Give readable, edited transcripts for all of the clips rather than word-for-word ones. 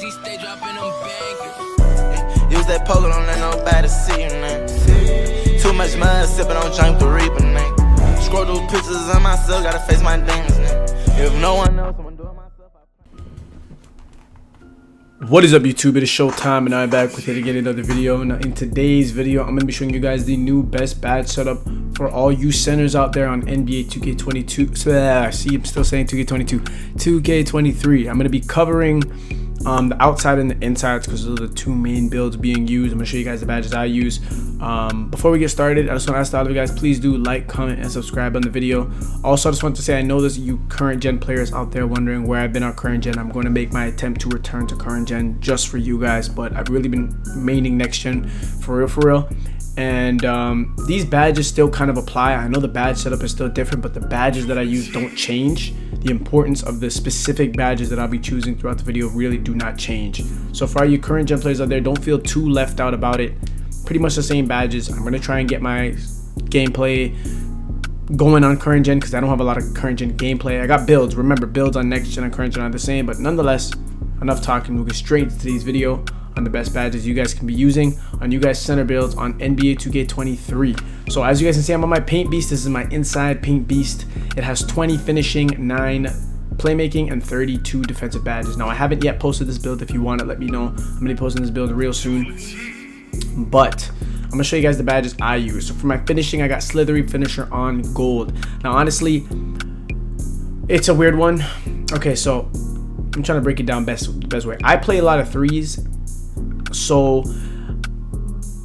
he stay dropping them bangers. Use that poker, don't let nobody see you, man. Too much mud, sipping on junk to reap, man. Scroll through pictures of myself, gotta face my demons, man. If no one knows, I'm doing myself. What is up, YouTube? It is Showtime, and I'm back with it again, another video. Now, in today's video, I'm going to be showing you guys the new best badge setup for all you centers out there on NBA 2K22. See, I'm still saying 2K22, 2K23. I'm going to be covering the outside and the insides because those are the two main builds being used. I'm going to show you guys the badges I use. Before we get started, I just want to ask all of you guys, please do like, comment, and subscribe on the video. Also, I just want to say, I know there's you current gen players out there wondering where I've been on current gen. I'm going to make my attempt to return to current gen just for you guys, but I've really been maining next gen for real. And these badges still kind of apply. I know the badge setup is still different, but the badges that I use don't change. The importance of the specific badges that I'll be choosing throughout the video really do not change. So for all you current gen players out there, don't feel too left out about it. Pretty much the same badges. I'm going to try and get my gameplay going on current gen because I don't have a lot of current gen gameplay. I got builds. Remember, builds on next gen and current gen are the same, but nonetheless, enough talking. We'll get straight into today's video on the best badges you guys can be using on you guys center builds on NBA 2K23. So as you guys can see, I'm on my paint beast. This is my inside paint beast. It has 20 finishing, 9 playmaking, and 32 defensive badges. Now I haven't yet posted this build. If you want to let me know, I'm gonna be posting this build real soon, but I'm gonna show you guys the badges I use. So for my finishing, I got slithery finisher on gold. Now honestly, it's a weird one. Okay, so I'm trying to break it down best way. I play a lot of threes, so,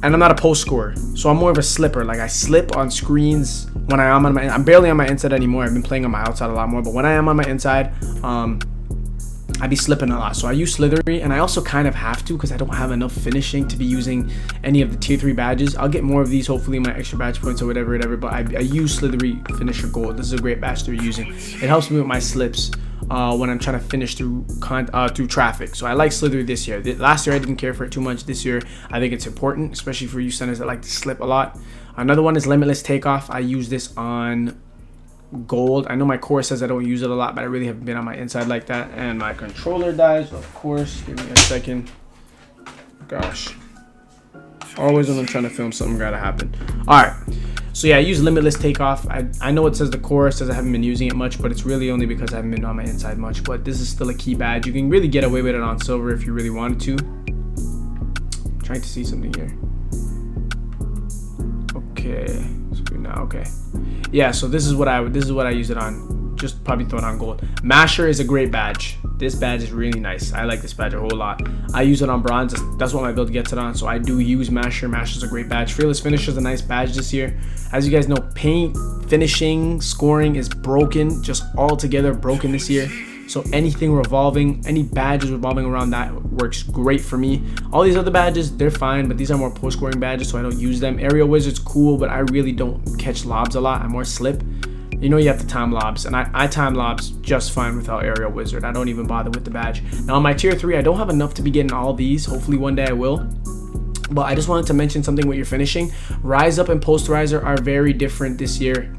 and I'm not a post scorer, so I'm more of a slipper. Like I slip on screens when I'm barely on my inside anymore. I've been playing on my outside a lot more, but when I am on my inside, I be slipping a lot. So I use slithery, and I also kind of have to because I don't have enough finishing to be using any of the tier 3 badges. I'll get more of these hopefully in my extra badge points or whatever, but I use slithery finisher gold. This is a great badge to be using. It helps me with my slips when I'm trying to finish through traffic. So I like slithery this year. Last year I didn't care for it too much. This year I think it's important, especially for you centers that like to slip a lot. Another one is limitless takeoff. I use this on gold. I know my core says I don't use it a lot, but I really haven't been on my inside like that. And my controller dies, of course. Give me a second. Gosh, always when I'm trying to film, something gotta happen. All right, so yeah, I use limitless takeoff. I know it says the core says I haven't been using it much, but it's really only because I haven't been on my inside much. But this is still a key badge. You can really get away with it on silver if you really wanted to. I'm trying to see something here. Okay, so now okay, yeah. So this is what I use it on. Just probably throw it on gold. Masher is a great badge. This badge is really nice. I like this badge a whole lot. I use it on bronze. That's what my build gets it on. So I do use Masher. Masher's a great badge. Fearless Finisher is a nice badge this year. As you guys know, paint, finishing, scoring is broken, just altogether broken this year. So anything revolving, any badges revolving around that works great for me. All these other badges, they're fine, but these are more post-scoring badges, so I don't use them. Aerial Wizard's cool, but I really don't catch lobs a lot. I'm more slip. You know you have to time lobs, and I time lobs just fine without Aerial Wizard. I don't even bother with the badge. Now on my tier 3, I don't have enough to be getting all these. Hopefully one day I will. But I just wanted to mention something with your finishing. Rise Up and Posterizer are very different this year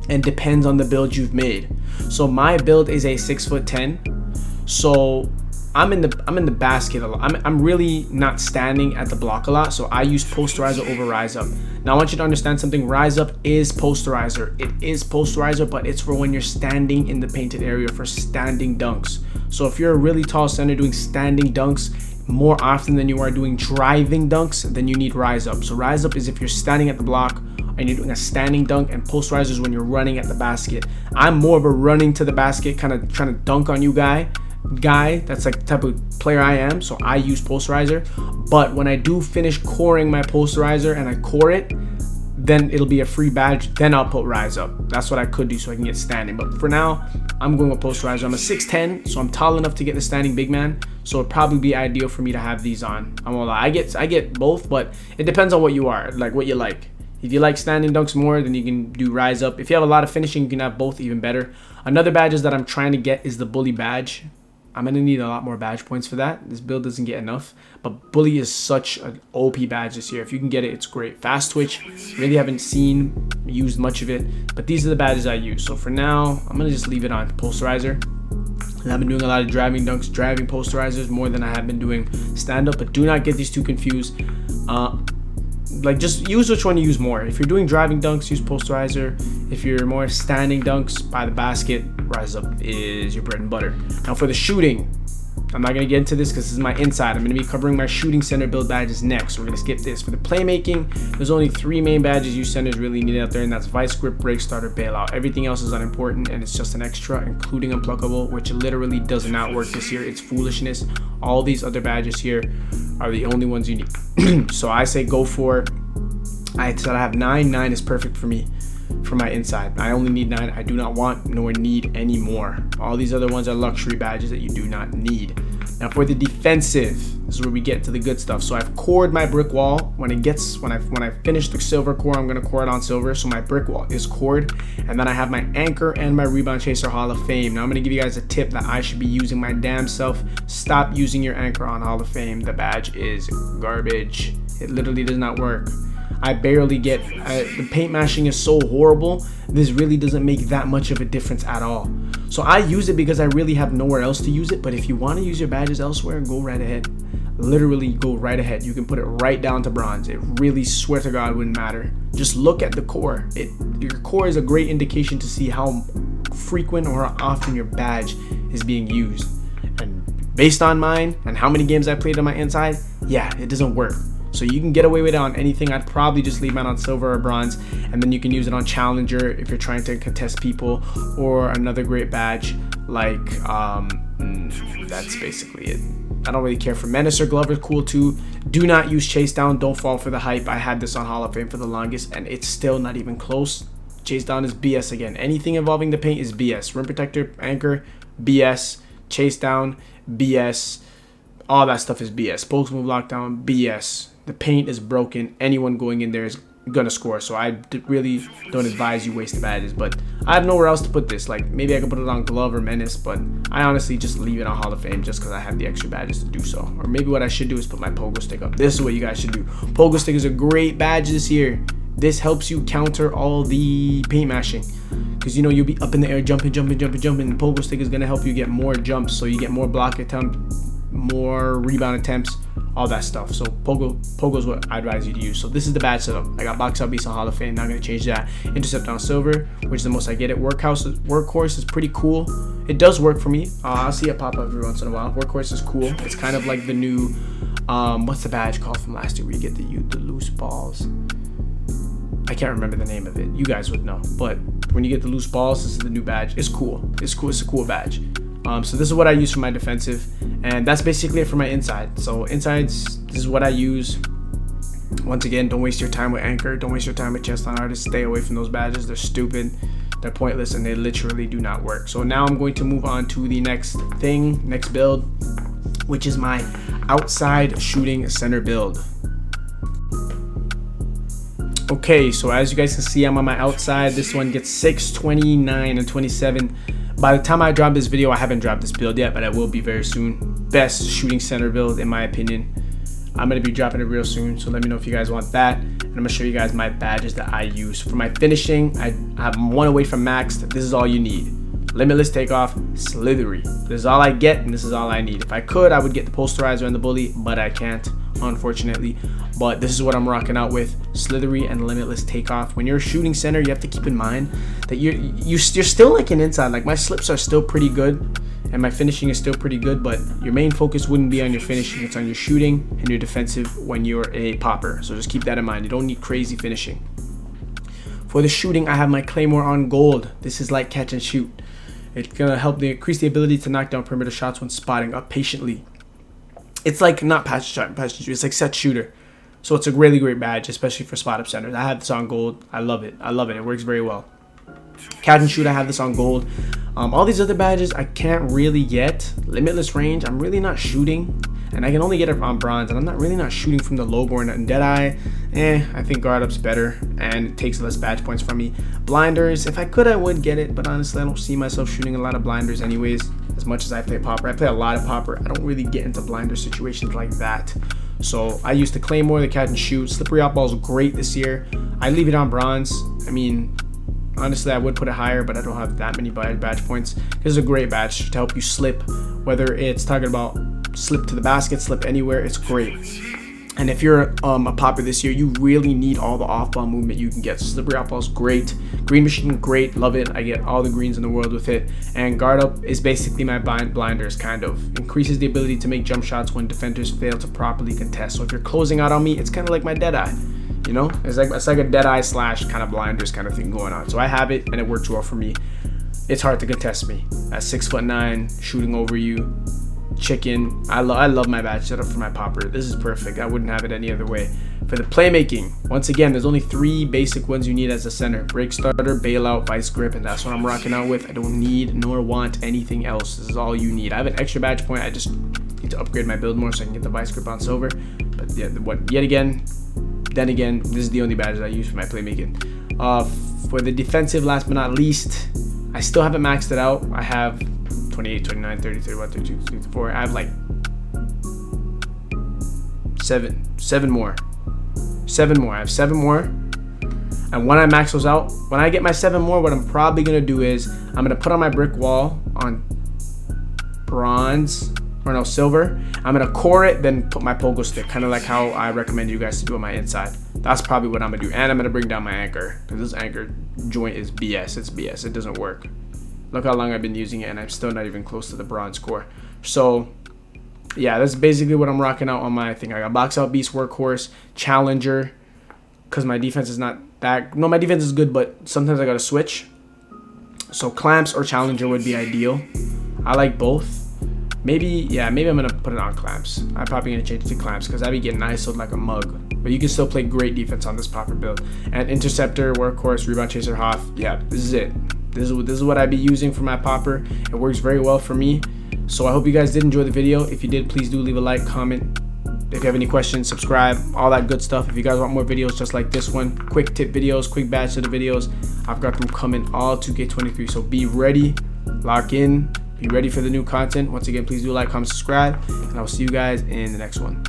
and depends on the build you've made. So my build is a 6'10", so I'm in the basket a lot. I'm really not standing at the block a lot, so I use Posterizer over Rise Up. Now I want you to understand something. Rise Up is Posterizer. It is Posterizer, but it's for when you're standing in the painted area for standing dunks. So if you're a really tall center doing standing dunks more often than you are doing driving dunks, then you need Rise Up. So Rise Up is if you're standing at the block and you're doing a standing dunk, and Posterizer is when you're running at the basket. I'm more of a running to the basket, kind of trying to dunk on you guy. That's like the type of player I am, so I use Posterizer. But when I do finish coring my Posterizer and I core it, then it'll be a free badge. Then I'll put Rise Up. That's what I could do so I can get standing. But for now, I'm going with Posterizer. I'm a 6'10", so I'm tall enough to get the standing big man. So it'd probably be ideal for me to have these on. I won't lie. I get both, but it depends on what you are, like what you like. If you like standing dunks more, then you can do Rise Up. If you have a lot of finishing, you can have both, even better. Another badges that I'm trying to get is the Bully badge. I'm going to need a lot more badge points for that. This build doesn't get enough. But Bully is such an OP badge this year. If you can get it, it's great. Fast Twitch, really haven't used much of it. But these are the badges I use. So for now, I'm going to just leave it on Posterizer. And I've been doing a lot of driving dunks, driving posterizers more than I have been doing stand-up. But do not get these two confused. Like, just use which one you use more. If you're doing driving dunks, use posterizer. If you're more standing dunks, by the basket, rise up is your bread and butter. Now for the shooting, I'm not going to get into this because this is my inside. I'm going to be covering my shooting center build badges next. So we're going to skip this. For the playmaking, there's only 3 main badges you centers really need out there, and that's vice grip, break, starter, bailout. Everything else is unimportant and it's just an extra, including unpluckable, which literally does not work this year. It's foolishness. All these other badges here are the only ones you need. So I say go for, I said I have 9. 9 is perfect for me. For my inside, I only need 9. I do not want nor need any more. All these other ones are luxury badges that you do not need. Now for the defensive, this is where we get to the good stuff. So I've cored my brick wall. When I finish the silver core, I'm gonna core it on silver. So my brick wall is cored, and then I have my anchor and my rebound chaser Hall of Fame. Now I'm gonna give you guys a tip that I should be using my damn self. Stop using your anchor on Hall of Fame. The badge is garbage. It literally does not work. I barely get, the paint mashing is so horrible, this really doesn't make that much of a difference at all. So I use it because I really have nowhere else to use it, but if you want to use your badges elsewhere, go right ahead. Literally go right ahead. You can put it right down to bronze. It really, swear to God, wouldn't matter. Just look at the core. Your core is a great indication to see how frequent or how often your badge is being used. And based on mine and how many games I played on my inside, yeah, it doesn't work. So you can get away with it on anything. I'd probably just leave mine on silver or bronze, and then you can use it on challenger if you're trying to contest people, or another great badge like that's basically it. I don't really care for menace or glove, are cool too. Do not use chase down. Don't fall for the hype. I had this on Hall of Fame for the longest and it's still not even close. Chase down is BS again. Anything involving the paint is BS. Rim protector, anchor, BS. Chase down, BS. All that stuff is BS. Post move lockdown, BS. The paint is broken. Anyone going in there is gonna score. So I really don't advise you waste the badges. But I have nowhere else to put this. Like, maybe I could put it on glove or menace, but I honestly just leave it on Hall of Fame just because I have the extra badges to do so. Or maybe what I should do is put my pogo stick up. This is what you guys should do. Pogo stick is a great badge this year. This helps you counter all the paint mashing. Because, you know, you'll be up in the air jumping. The pogo stick is gonna help you get more jumps, so you get more block attempt, more rebound attempts, all that stuff. So pogo is what I advise you to use. So this is the badge setup. I got box out beast on Hall of Fame. Not gonna change that. Intercept on silver, which is the most I get it. Workhorse is pretty cool. It does work for me. I'll see it pop up every once in a while. Workhorse is cool. It's kind of like the new what's the badge called from last year where you get the loose balls. I can't remember the name of it. You guys would know. But when you get the loose balls, this is the new badge. It's cool. It's cool. It's a cool badge. So this is what I use for my defensive, and that's basically it for my inside. So insides, this is what I use. Once again, don't waste your time with anchor. Don't waste your time with chest on artists. Stay away from those badges. They're stupid. They're pointless, and they literally do not work. So now I'm going to move on to the next build, which is my outside shooting center build. Okay, so as you guys can see, I'm on my outside. This one gets 6, 29, and 27. By the time I drop this video, I haven't dropped this build yet, but I will be very soon. Best shooting center build in my opinion. I'm going to be dropping it real soon, so let me know if you guys want that. And I'm going to show you guys my badges that I use. For my finishing, I have one away from maxed. This is all you need. Limitless takeoff, slithery. This is all I get, and this is all I need. If I could, I would get the posterizer and the bully, but I can't, unfortunately. But this is what I'm rocking out with: slithery and limitless takeoff. When you're a shooting center, you have to keep in mind that you're still like an inside. Like, my slips are still pretty good, and my finishing is still pretty good, but your main focus wouldn't be on your finishing. It's on your shooting and your defensive when you're a popper. So just keep that in mind. You don't need crazy finishing. For the shooting, I have my claymore on gold. This is like catch and shoot. It's gonna help increase the ability to knock down perimeter shots when spotting up patiently. It's like not patch shot, it's like set shooter. So it's a really great badge, especially for spot up centers. I have this on gold. I love it. It works very well. Catch and shoot, I have this on gold. All these other badges I can't really get. Limitless range, I'm really not shooting, and I can only get it on bronze, and I'm not really shooting from the logo or nothing. Deadeye, I think guard up's better, and it takes less badge points from me. Blinders, if I could, I would get it, but honestly, I don't see myself shooting a lot of blinders anyways. As much as I play popper, I play a lot of popper. I don't really get into blinder situations like that. So I use the claymore, the catch and shoot. Slippery out ball is great this year. I leave it on bronze. I mean, Honestly, I would put it higher, but I don't have that many badge points. This is a great badge to help you slip, whether it's talking about slip to the basket, slip anywhere. It's great. And if you're a popper this year, you really need all the off-ball movement you can get. So slippery off-ball is great. Green machine, great, love it. I get all the greens in the world with it. And guard up is basically my blinders, kind of. Increases the ability to make jump shots when defenders fail to properly contest. So if you're closing out on me, it's kind of like my dead eye. You know, it's like a dead eye slash kind of blinders kind of thing going on. So I have it, and it works well for me. It's hard to contest me at 6'9", shooting over you. Chicken. I love my badge setup for my popper. This is perfect. I wouldn't have it any other way. For the playmaking, once again, there's only 3 basic ones you need as a center: break starter, bailout, vice grip, and that's what I'm rocking out with. I don't need nor want anything else. This is all you need. I have an extra badge point. I just need to upgrade my build more so I can get the vice grip on silver. But yeah, then again, this is the only badge that I use for my playmaking. For the defensive, last but not least, I still haven't maxed it out. I have 28, 29, 30, 31, 32, 34. I have like 7 more. I have 7 more. And when I max those out, when I get my 7 more, what I'm probably gonna do is I'm gonna put on my brick wall on bronze, or no, silver. I'm gonna core it, then put my pogo stick, kind of like how I recommend you guys to do on my inside. That's probably what I'm gonna do. And I'm gonna bring down my anchor, because this anchor joint is BS. It's BS. It doesn't work. Look how long I've been using it, and I'm still not even close to the bronze core. So yeah, that's basically what I'm rocking out on my thing. I got box out beast, workhorse, challenger, because my defense is not that. No, my defense is good, but sometimes I gotta switch. So clamps or challenger would be ideal. I like both. Maybe I'm gonna put it on clamps. I'm probably gonna change it to clamps because I be getting ISO'd like a mug. But you can still play great defense on this popper build. And interceptor, workhorse, rebound chaser, Hoff. Yeah, this is it. This is what I be using for my popper. It works very well for me. So I hope you guys did enjoy the video. If you did, please do leave a like, comment. If you have any questions, subscribe, all that good stuff. If you guys want more videos just like this one, quick tip videos, quick badge to the videos, I've got them coming all 2K23. So be ready, lock in, be ready for the new content. Once again, please do like, comment, subscribe, and I'll see you guys in the next one.